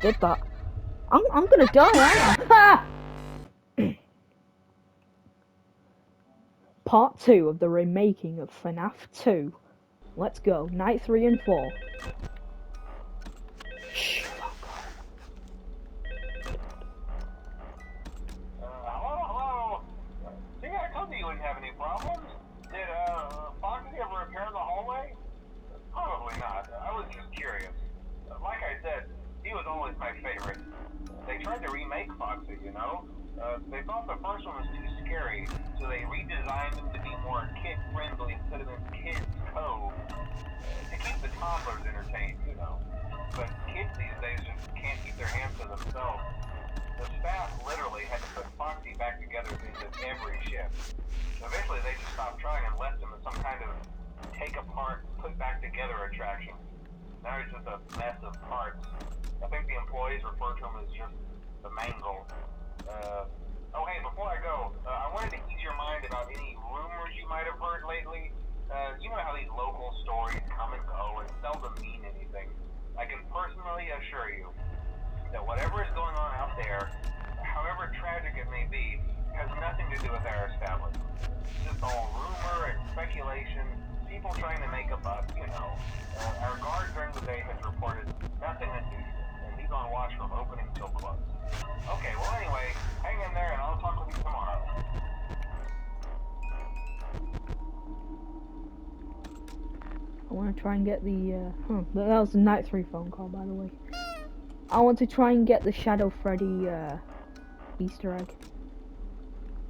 did that. I'm gonna die, aren't I? Part 2 of the remaking of FNAF 2. Let's go. Night 3 and 4. Shh. Hello? See, I told you wouldn't have any problems. Did, Foxy ever repair the hallway? Probably not. I was just curious. Like I said, he was always my favorite. They tried to remake Foxy, you know? They thought the first one was too scary, so they redesigned him to be more kid-friendly instead of in Kids Cove. To keep the toddlers entertained, you know. But kids these days just can't keep their hands to themselves. The staff literally had to put Foxy back together at the end of every shift. Eventually they just stopped trying and left him as some kind of take apart, put back together attraction. Now he's just a mess of parts. I think the employees refer to him as just the mangle. Oh hey, before I go, I wanted to ease your mind about any rumors you might have heard lately. You know how these local stories come and go and seldom mean anything. I can personally assure you that whatever is going on out there, however tragic it may be, has nothing to do with our establishment. It's just all rumor and speculation, people trying to make a buck, you know. Our guard during the day has reported nothing unusual, and he's on watch from opening till close. Okay, well anyway, hang in there and I'll talk with you tomorrow. I want to try and get the, that was the Night 3 phone call, by the way. I want to try and get the Shadow Freddy, Easter egg.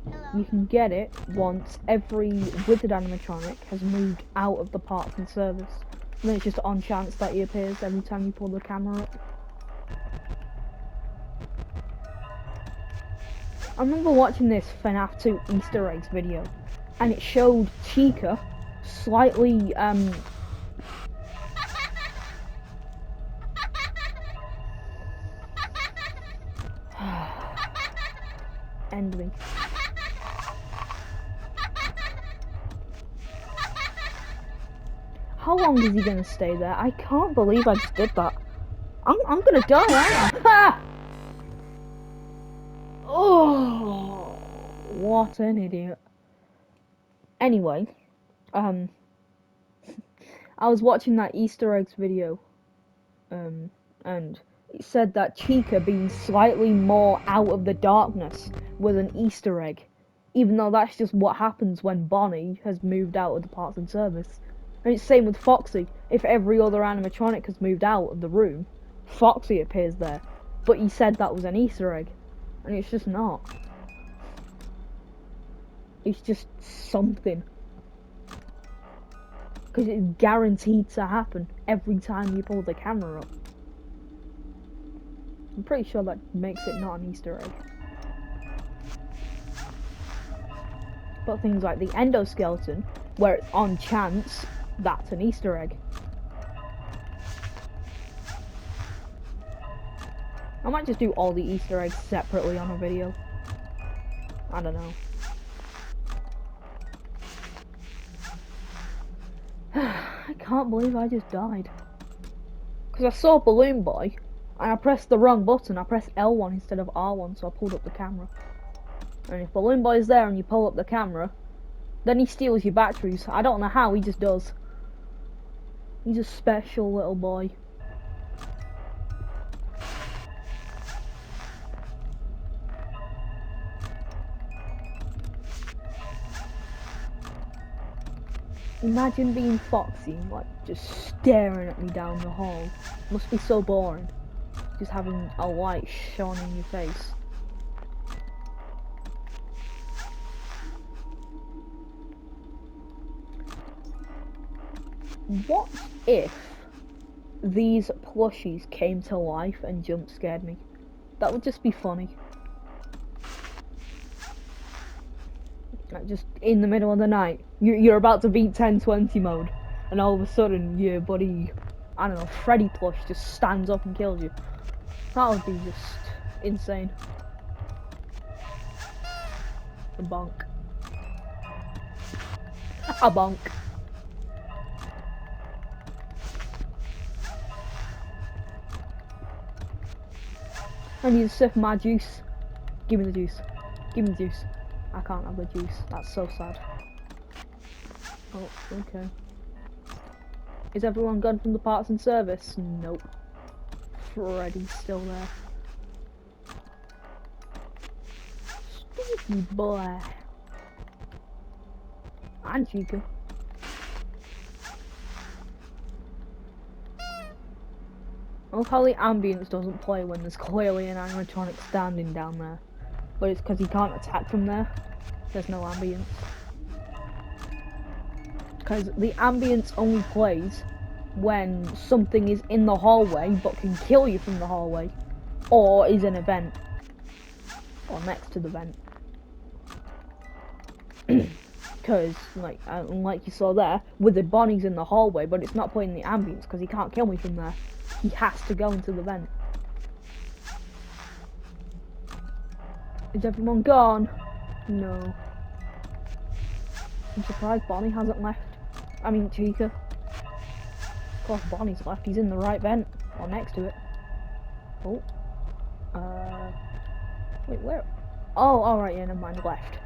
Hello. You can get it once every withered animatronic has moved out of the parts and service. And then it's just on chance that he appears every time you pull the camera up. I remember watching this FNAF 2 Easter eggs video, and it showed Chica slightly, end me. How long is he gonna stay there? I can't believe I just did that. I'm gonna die, aren't I? Oh, what an idiot. Anyway, I was watching that Easter eggs video, and it said that Chica being slightly more out of the darkness was an Easter egg, even though that's just what happens when Bonnie has moved out of the parts and service. And it's same with Foxy. If every other animatronic has moved out of the room, Foxy appears there. But he said that was an Easter egg, and it's just not. It's just something. Because it's guaranteed to happen every time you pull the camera up. I'm pretty sure that makes it not an Easter egg. But things like the endoskeleton, where it's on chance, that's an Easter egg. I might just do all the Easter eggs separately on a video. I don't know. I can't believe I just died. Because I saw Balloon Boy, and I pressed the wrong button. I pressed L1 instead of R1, so I pulled up the camera. And if Balloon Boy's there and you pull up the camera, then he steals your batteries. I don't know how, he just does. He's a special little boy. Imagine being Foxy and like just staring at me down the hall. Must be so boring. Just having a light shone in your face. What if these plushies came to life and jump scared me? That would just be funny. Like just in the middle of the night, you're about to beat 1020 mode, and all of a sudden your buddy, I don't know, Freddy plush just stands up and kills you. That would be just insane. A bonk. A bonk. I need to sip my juice. Give me the juice. Give me the juice. I can't have the juice. That's so sad. Oh, okay. Is everyone gone from the parts and service? Nope. Freddy's still there. Stinky boy. And Chica. Look how the ambience doesn't play when there's clearly an animatronic standing down there. But it's because he can't attack from there. There's no ambience. Because the ambience only plays when something is in the hallway but can kill you from the hallway. Or is an event. Or next to the vent. Because, like you saw there, Withered Bonnie's in the hallway, but it's not playing the ambience because he can't kill me from there. He has to go into the vent. Is everyone gone? No. I'm surprised Bonnie hasn't left. I mean, Chica. Of course, Bonnie's left. He's in the right vent. Or next to it. Oh. Wait, where? Oh, alright, yeah, never mind. Left.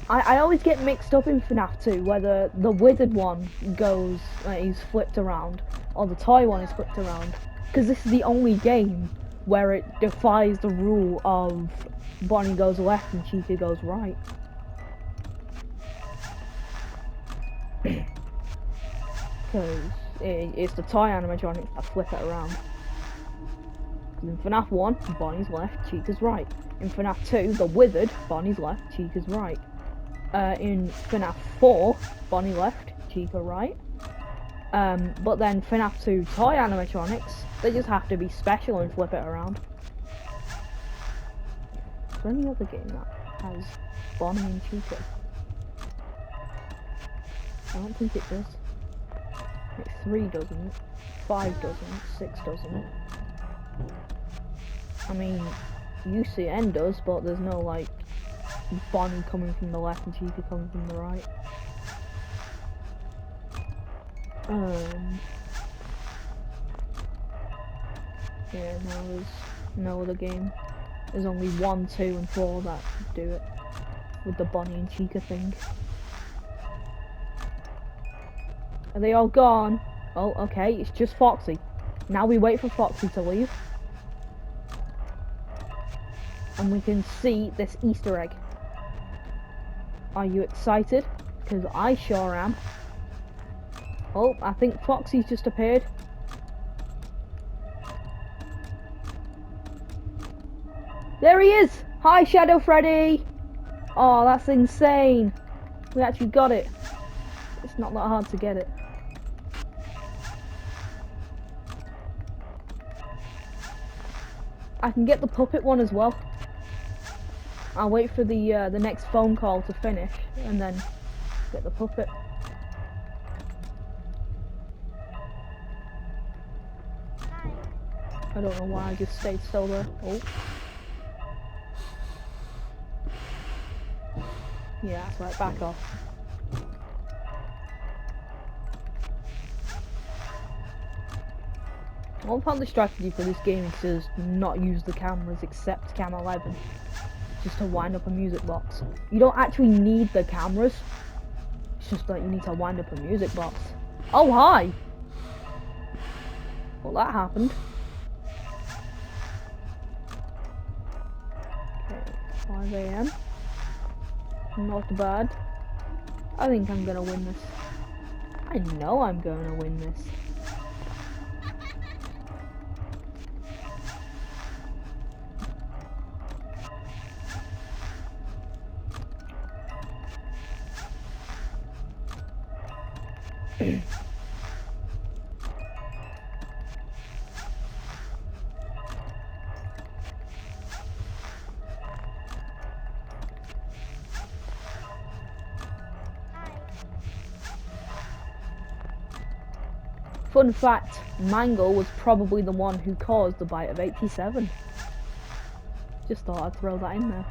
I always get mixed up in FNAF 2 whether the withered one goes, he's flipped around, or the toy one is flipped around. Because this is the only game where it defies the rule of Bonnie goes left and Chica goes right. Because it's the toy animatronics that flip it around. In FNAF 1, Bonnie's left, Chica's right. In FNAF 2, the withered, Bonnie's left, Chica's right. In FNAF 4, Bonnie left, Chica right. But then FNAF 2 toy animatronics, they just have to be special and flip it around. Is there any other game that has Bonnie and Chica? I don't think it does. Like 3 doesn't, 5 doesn't, 6 doesn't. I mean, UCN does, but there's no like Bonnie coming from the left and Chica coming from the right. Yeah, no, there's no other game. There's only 1, 2, and 4 that do it with the Bonnie and Chica thing. Are they all gone? Oh, okay, it's just Foxy. Now we wait for Foxy to leave. And we can see this Easter egg. Are you excited? Because I sure am. Oh, I think Foxy's just appeared. There he is! Hi, Shadow Freddy! Oh, that's insane. We actually got it. It's not that hard to get it. I can get the puppet one as well. I'll wait for the next phone call to finish and then get the puppet. I don't know why I just stayed still there. Oh. Yeah, that's right, back off. I love how the strategy for this game is to not use the cameras except Cam 11. Just to wind up a music box. You don't actually need the cameras. It's just that you need to wind up a music box. Oh, hi! Well, that happened. Okay, 5 AM. Not bad. I think I'm gonna win this. I know I'm gonna win this. Fun fact, Mangle was probably the one who caused the bite of 87. Just thought I'd throw that in there.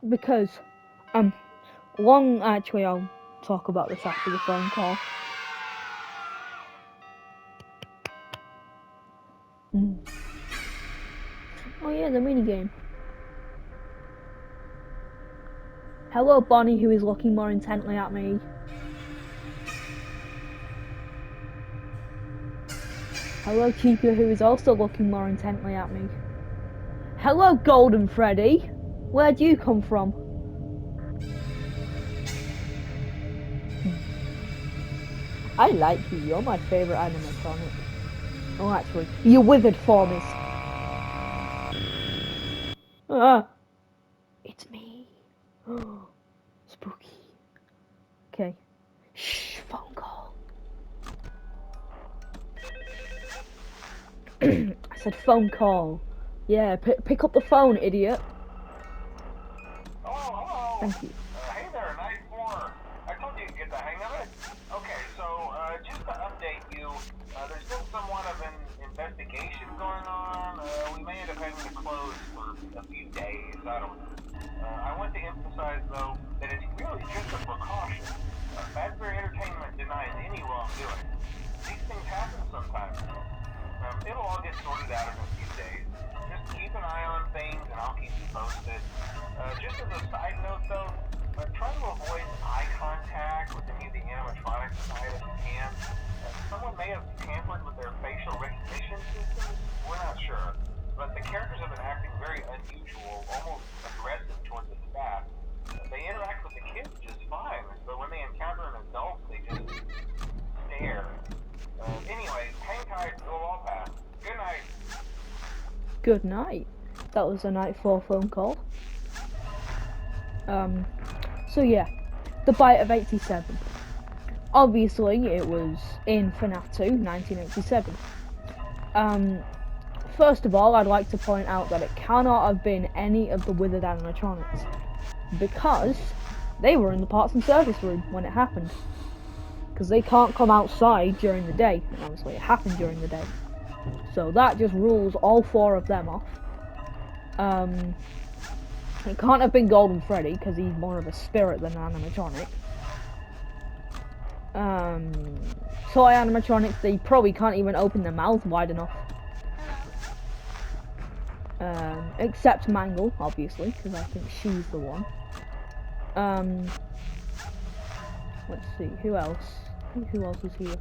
Because, actually I'll talk about this after the phone call. Mm. Oh yeah, the minigame. Hello, Bonnie, who is looking more intently at me. Hello, Chica, who is also looking more intently at me. Hello, Golden Freddy. Where'd you come from? I like you. You're my favourite animatronic. Oh, actually, you withered formies. Ah, it's me. Spooky. Okay. Shh, phone call. I said phone call. Yeah, pick up the phone, idiot. Hello. Thank you. Hey there, night 4. I told you to get the hang of it. Okay, so just to update you, there's been somewhat of an investigation going on. We may end up having to close for a few days. I don't know. I want to emphasize, though, that it's really just a precaution. Fazbear Entertainment denies any wrongdoing. These things happen sometimes. It'll all get sorted out in a few days. Just keep an eye on things, and I'll keep you posted. Just as a side note, though, try to avoid eye contact with any of the animatronics side if you can. Someone may have tampered with their facial recognition systems. We're not sure. But the characters have been acting very unusual, almost aggressive towards the staff. They interact with the kids just fine, but when they encounter an adult, they just stare. Anyway, hang tight, it'll all pass. Good night. Good night. That was a night 4 phone call. So yeah, the Bite of 87. Obviously, it was in FNAF 2, 1987. First of all, I'd like to point out that it cannot have been any of the withered animatronics, because they were in the parts and service room when it happened. Because they can't come outside during the day, and obviously it happened during the day. So that just rules all 4 of them off. It can't have been Golden Freddy, because he's more of a spirit than an animatronic. Toy animatronics, they probably can't even open their mouths wide enough. Except Mangle, obviously, because I think she's the one. Let's see, who else? Who else is here?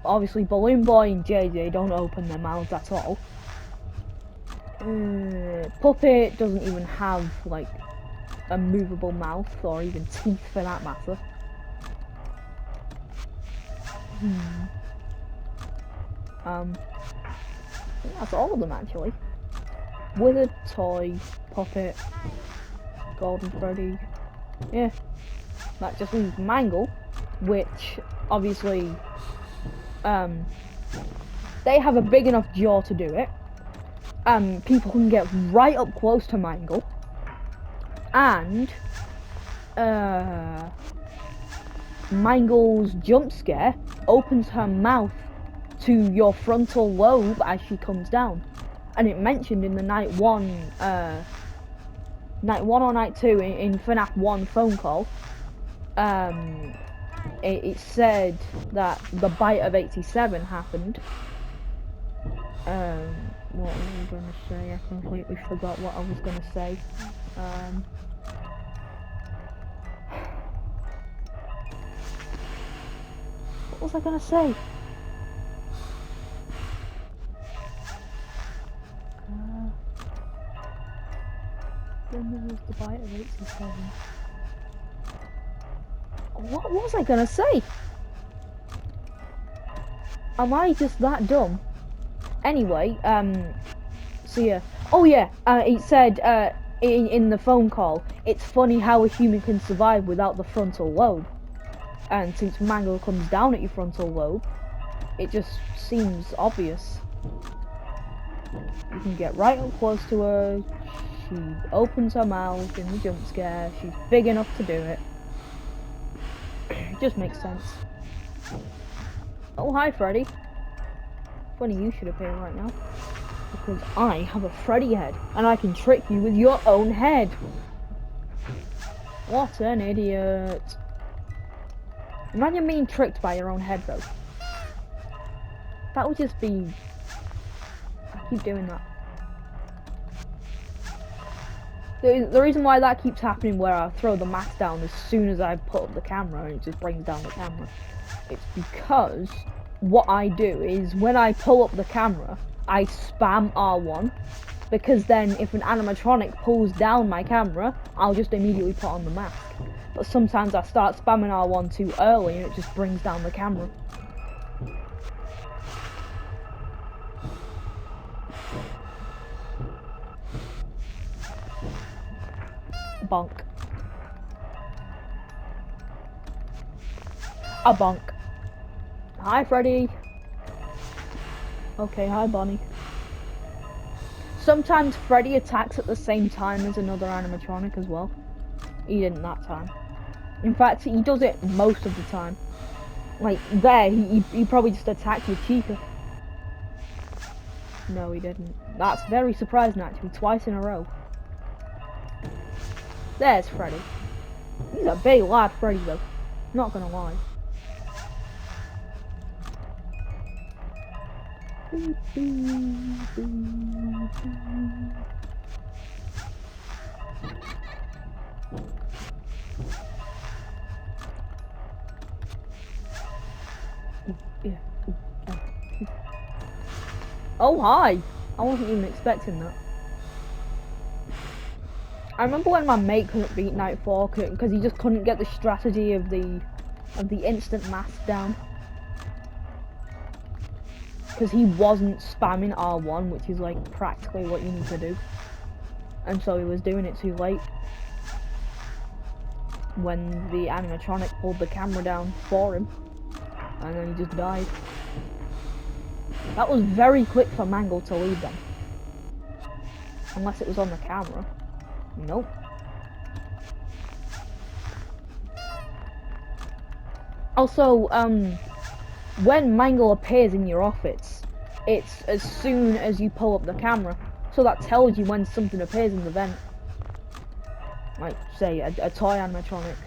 Obviously Balloon Boy and JJ don't open their mouths at all. Puppet doesn't even have, like, a movable mouth, or even teeth for that matter. I think that's all of them, actually. Withered, Toy, Puppet, Golden Freddy. Yeah. That just leaves Mangle, which, obviously, they have a big enough jaw to do it. People can get right up close to Mangle. And, Mangle's jump scare opens her mouth to your frontal lobe as she comes down. And it mentioned in the night 1 or night 2 in FNAF 1 phone call, it said that the Bite of 87 happened. What was I going to say? I completely forgot what I was going to say. What was I going to say? Then there was the Bite of 87. What was I going to say? Am I just that dumb? Anyway, so yeah. Oh yeah, it said, in the phone call, it's funny how a human can survive without the frontal lobe. And since Mangle comes down at your frontal lobe, it just seems obvious. You can get right up close to her, she opens her mouth in the jump scare, she's big enough to do it. It just makes sense. Oh, hi Freddy. Funny you should appear right now. Because I have a Freddy head, and I can trick you with your own head. What an idiot. Imagine being tricked by your own head, though. That would just be Keep doing that. The reason why that keeps happening, where I throw the mask down as soon as I put up the camera and it just brings down the camera, it's because what I do is when I pull up the camera, I spam R1, because then if an animatronic pulls down my camera, I'll just immediately put on the mask. But sometimes I start spamming R1 too early and it just brings down the camera. Bonk. A bonk. Hi, Freddy. Okay, hi, Bonnie. Sometimes Freddy attacks at the same time as another animatronic as well. He didn't that time. In fact, he does it most of the time. Like, there, he probably just attacked with Chica. No, he didn't. That's very surprising, actually. Twice in a row. There's Freddy. He's a big lad, Freddy, though. Not gonna lie. Oh, hi! I wasn't even expecting that. I remember when my mate couldn't beat Nightfall because he just couldn't get the strategy of the instant mask down. Because he wasn't spamming R1, which is like practically what you need to do. And so he was doing it too late. When the animatronic pulled the camera down for him. And then he just died. That was very quick for Mangle to leave them. Unless it was on the camera. Nope. Also, when Mangle appears in your office, it's as soon as you pull up the camera. So that tells you when something appears in the vent. Like, say, a toy animatronic.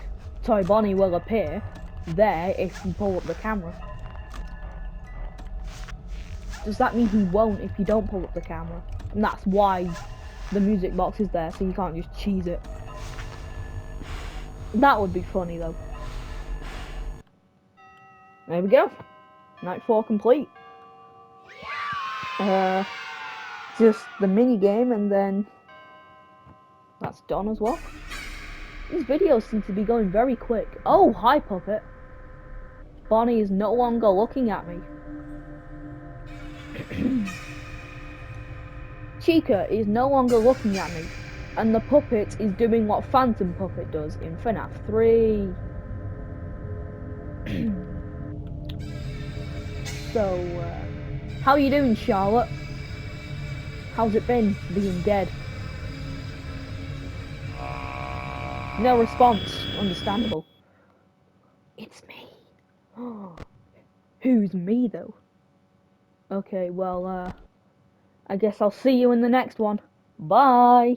Toy Bonnie will appear there if you pull up the camera. Does that mean he won't if you don't pull up the camera? And that's why the music box is there, so you can't just cheese it. That would be funny, though. There we go. Night 4 complete. Just the mini game, and then that's done as well. These videos seem to be going very quick. Oh, hi, Puppet. Bonnie is no longer looking at me. Chica is no longer looking at me. And the puppet is doing what Phantom Puppet does in FNAF 3. So, how you doing, Charlotte? How's it been, being dead? No response. Understandable. It's me. Who's me, though? Okay, well, I guess I'll see you in the next one. Bye!